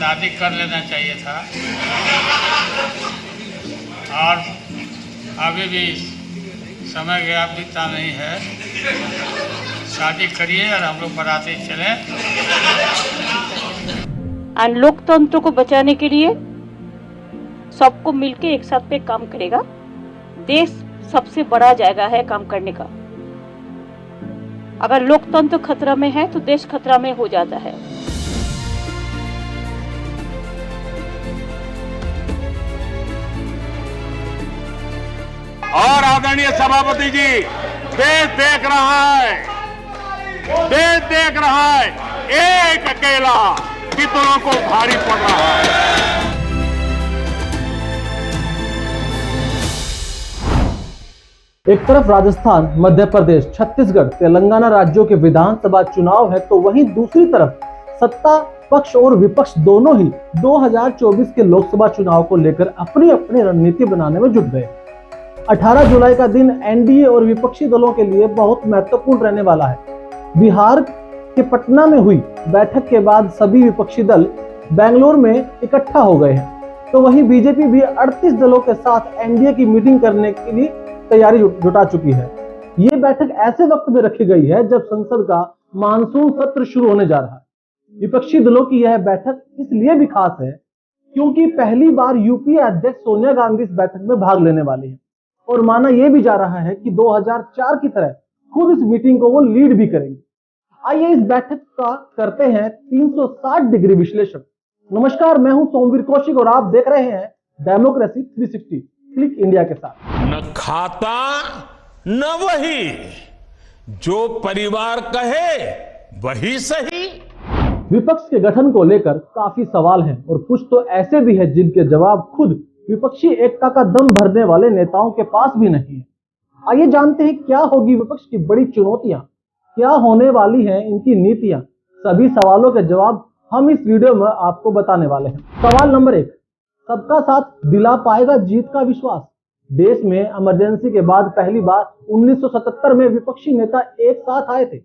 शादी कर लेना चाहिए था और अभी भी समय गया बीता नहीं है। शादी करिए और हम लोग बराती चलें। और लोकतंत्र को बचाने के लिए सबको मिलके एक साथ पे काम करेगा। देश सबसे बड़ा जगह है काम करने का। अगर लोकतंत्र खतरा में है तो देश खतरा में हो जाता है। और आदरणीय सभापति जी, देश देख रहा है एक अकेला कितनों को भारी पड़ रहा है। एक तरफ राजस्थान, मध्य प्रदेश, छत्तीसगढ़, तेलंगाना राज्यों के विधानसभा चुनाव है, तो वहीं दूसरी तरफ सत्ता पक्ष और विपक्ष दोनों ही 2024 के लोकसभा चुनाव को लेकर अपनी अपनी रणनीति बनाने में जुट गए। 18 जुलाई का दिन एनडीए और विपक्षी दलों के लिए बहुत महत्वपूर्ण रहने वाला है। बिहार के पटना में हुई बैठक के बाद सभी विपक्षी दल बेंगलुरु में इकट्ठा हो गए हैं, तो वहीं बीजेपी भी 38 दलों के साथ एनडीए की मीटिंग करने के लिए तैयारी जुटा चुकी है। ये बैठक ऐसे वक्त में रखी गई है जब संसद का मानसून सत्र शुरू होने जा रहा है। विपक्षी दलों की यह बैठक इसलिए भी खास है क्योंकि पहली बार यूपीए अध्यक्ष सोनिया गांधी इस बैठक में भाग लेने वाली है और माना यह भी जा रहा है कि 2004 की तरह खुद इस मीटिंग को वो लीड भी करेंगे। आइए इस बैठक का करते हैं 360 डिग्री विश्लेषण। नमस्कार, मैं हूं सोमवीर कौशिक और आप देख रहे हैं डेमोक्रेसी 360 क्लिक इंडिया के साथ। न खाता न वही, जो परिवार कहे वही सही। विपक्ष के गठन को लेकर काफी सवाल हैं और कुछ तो ऐसे भी हैं जिनके जवाब खुद विपक्षी एकता का दम भरने वाले नेताओं के पास भी नहीं है। आइए जानते हैं क्या होगी विपक्ष की बड़ी चुनौतियां, क्या होने वाली हैं इनकी नीतियां। सभी सवालों के जवाब हम इस वीडियो में आपको बताने वाले हैं। सवाल नंबर 1, सबका साथ दिला पाएगा जीत का विश्वास। देश में इमरजेंसी के बाद पहली बार 1977 में विपक्षी नेता एक साथ आए थे,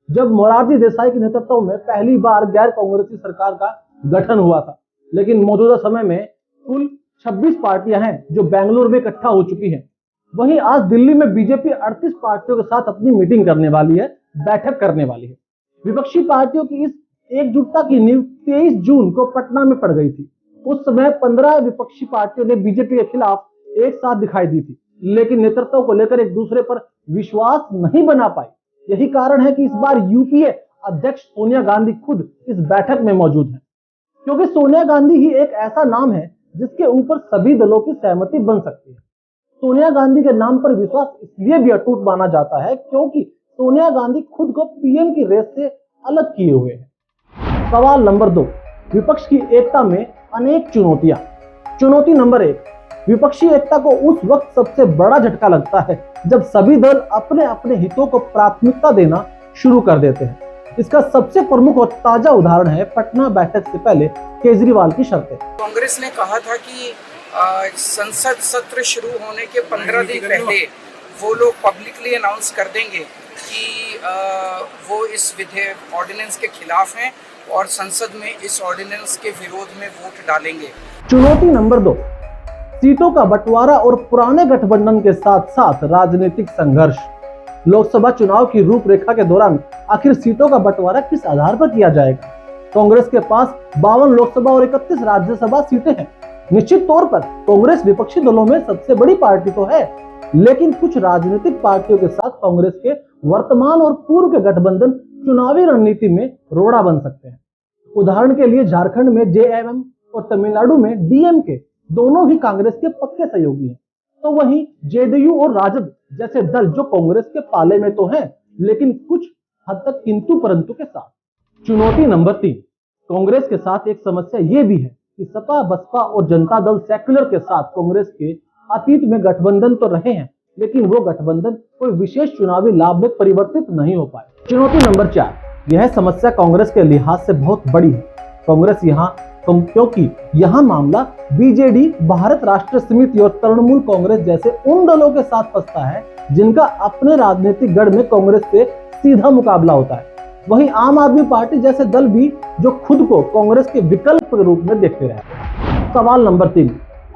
जब मोरारजी देसाई के नेतृत्व में पहली बार गैर कांग्रेसी सरकार का गठन हुआ था। लेकिन मौजूदा समय में कुल 26 पार्टियां हैं जो बेंगलुरु में इकट्ठा हो चुकी हैं। वहीं आज दिल्ली में बीजेपी 38 पार्टियों के साथ अपनी मीटिंग करने वाली है, बैठक करने वाली है। विपक्षी पार्टियों की इस एकजुटता की नींव 23 जून को पटना में पड़ गई थी। उस समय 15 विपक्षी पार्टियों ने बीजेपी के खिलाफ एक साथ दिखाई दी थी, लेकिन नेतृत्व को लेकर एक दूसरे पर विश्वास नहीं बना पाई। यही कारण है कि इस बार यूपीए अध्यक्ष सोनिया गांधी खुद इस बैठक में मौजूद हैं, क्योंकि सोनिया गांधी ही एक ऐसा नाम है जिसके ऊपर सभी दलों की सहमति बन सकती है। सोनिया गांधी के नाम पर विश्वास इसलिए भी अटूट माना जाता है क्योंकि सोनिया गांधी खुद को पीएम की रेस से अलग किए हुए हैं। सवाल नंबर 2, विपक्ष की एकता में अनेक चुनौतियां। चुनौती नंबर 1, विपक्षी एकता को उस वक्त सबसे बड़ा झटका लगता है जब सभी दल अपने अपने हितों को प्राथमिकता देना शुरू कर देते हैं। इसका सबसे प्रमुख और ताजा उदाहरण है पटना बैठक से पहले केजरीवाल की शर्तें। कांग्रेस ने कहा था कि संसद सत्र शुरू होने के 15 दिन पहले वो लोग पब्लिकली अनाउंस कर देंगे कि वो इस विधेयक ऑर्डिनेंस के खिलाफ हैं और संसद में इस ऑर्डिनेंस के विरोध में वोट डालेंगे। चुनौती नंबर 2, सीटों का बंटवारा और पुराने गठबंधन के साथ साथ राजनीतिक संघर्ष। लोकसभा चुनाव की रूपरेखा के दौरान आखिर सीटों का बंटवारा किस आधार पर किया जाएगा? कांग्रेस के पास 52 लोकसभा और 31 राज्यसभा सीटें हैं। निश्चित तौर पर कांग्रेस विपक्षी दलों में सबसे बड़ी पार्टी तो है, लेकिन कुछ राजनीतिक पार्टियों के साथ कांग्रेस के वर्तमान और पूर्व के गठबंधन चुनावी रणनीति में रोड़ा बन सकते हैं। उदाहरण के लिए झारखंड में जेएमएम और तमिलनाडु में डीएमके दोनों ही कांग्रेस के पक्के सहयोगी हैं, तो वहीं जेडीयू और राजद जैसे दल जो कांग्रेस के पाले में तो हैं, लेकिन कुछ हद तक किंतु परंतु के साथ। चुनौती नंबर 3, कांग्रेस के साथ एक समस्या ये भी है कि सपा, बसपा और जनता दल सेक्युलर के साथ कांग्रेस के अतीत में गठबंधन तो रहे हैं, लेकिन वो गठबंधन कोई विशेष चुनावी लाभ में परिवर्तित नहीं हो पाए। चुनौती नंबर 4, यह समस्या कांग्रेस के लिहाज से बहुत बड़ी है। कांग्रेस क्योंकि यहाँ मामला बीजेडी, भारत राष्ट्र समिति और तृणमूल कांग्रेस जैसे उन दलों के साथ फंसता है जिनका अपने राजनीतिक गढ़ में कांग्रेस से सीधा मुकाबला होता है। वहीं आम आदमी पार्टी जैसे दल भी जो खुद को कांग्रेस के विकल्प के रूप में देखते रहे। सवाल नंबर 3,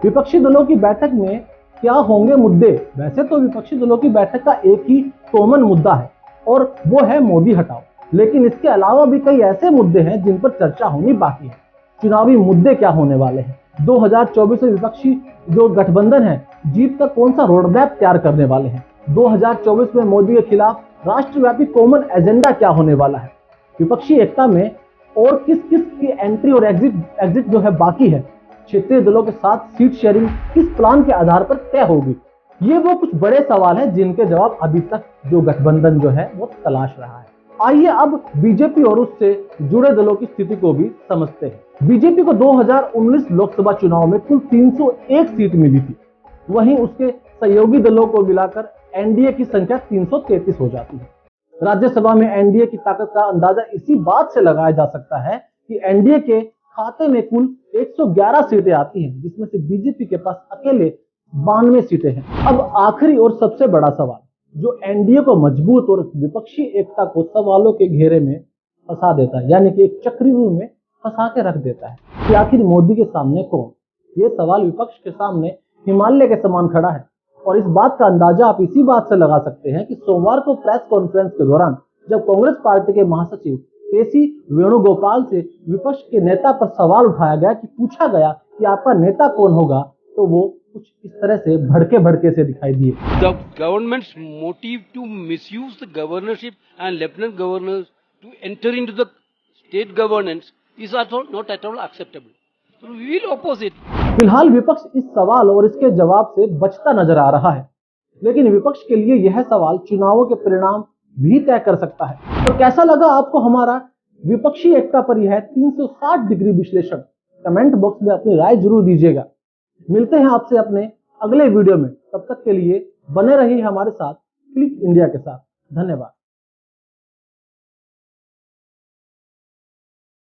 विपक्षी दलों की बैठक में क्या होंगे मुद्दे? वैसे तो विपक्षी दलों की बैठक का एक ही कॉमन मुद्दा है और वो है मोदी हटाओ, लेकिन इसके अलावा भी कई ऐसे मुद्दे हैं जिन पर चर्चा होनी बाकी है। चुनावी मुद्दे क्या होने वाले हैं? 2024 में विपक्षी जो गठबंधन है जीत का कौन सा रोड मैप तैयार करने वाले हैं? 2024 में मोदी के खिलाफ राष्ट्रव्यापी कॉमन एजेंडा क्या होने वाला है? विपक्षी एकता में और किस किस की एंट्री और एग्जिट जो है बाकी है? क्षेत्रीय दलों के साथ सीट शेयरिंग किस प्लान के आधार पर तय होगी? ये वो कुछ बड़े सवाल हैं जिनके जवाब अभी तक जो गठबंधन जो है वो तलाश रहा है। आइए अब बीजेपी और उससे जुड़े दलों की स्थिति को भी समझते हैं। बीजेपी को 2019 लोकसभा चुनाव में कुल 301 सीट मिली थी, वहीं उसके सहयोगी दलों को मिलाकर एनडीए की संख्या 333 हो जाती है। राज्यसभा में एनडीए की ताकत का अंदाजा इसी बात से लगाया जा सकता है कि एनडीए के खाते में कुल 111 सीटें आती हैं, जिसमें से बीजेपी के पास अकेले 92 सीटें हैं। अब आखिरी और सबसे बड़ा सवाल जो एनडीए को मजबूत और विपक्षी एकता को सवालों के घेरे में फंसा देता है, यानी कि एक चक्रव्यूह में फंसा के रख देता है कि आखिर मोदी के सामने कौन? ये सवाल विपक्ष के सामने हिमालय के समान खड़ा है और इस बात का अंदाजा आप इसी बात से लगा सकते हैं कि सोमवार को प्रेस कॉन्फ्रेंस के दौरान जब कांग्रेस पार्टी के महासचिव केसी वेणुगोपाल से विपक्ष के नेता पर सवाल उठाया गया कि पूछा गया कि आपका नेता कौन होगा, तो वो कुछ इस तरह से भड़के से दिखाई दिए। The government's motive to misuse the governorship and lieutenant governors to enter into the state governance is also not at all acceptable. So we will oppose it. फिलहाल विपक्ष इस सवाल और इसके जवाब से बचता नजर आ रहा है, लेकिन विपक्ष के लिए यह सवाल चुनावों के परिणाम भी तय कर सकता है। तो कैसा लगा आपको हमारा विपक्षी एकता पर यह 360 डिग्री विश्लेषण? कमेंट बॉक्स में अपनी राय जरूर दीजिएगा। मिलते हैं आपसे अपने अगले वीडियो में, तब तक के लिए बने रहिए हमारे साथ क्लिक इंडिया के साथ। धन्यवाद।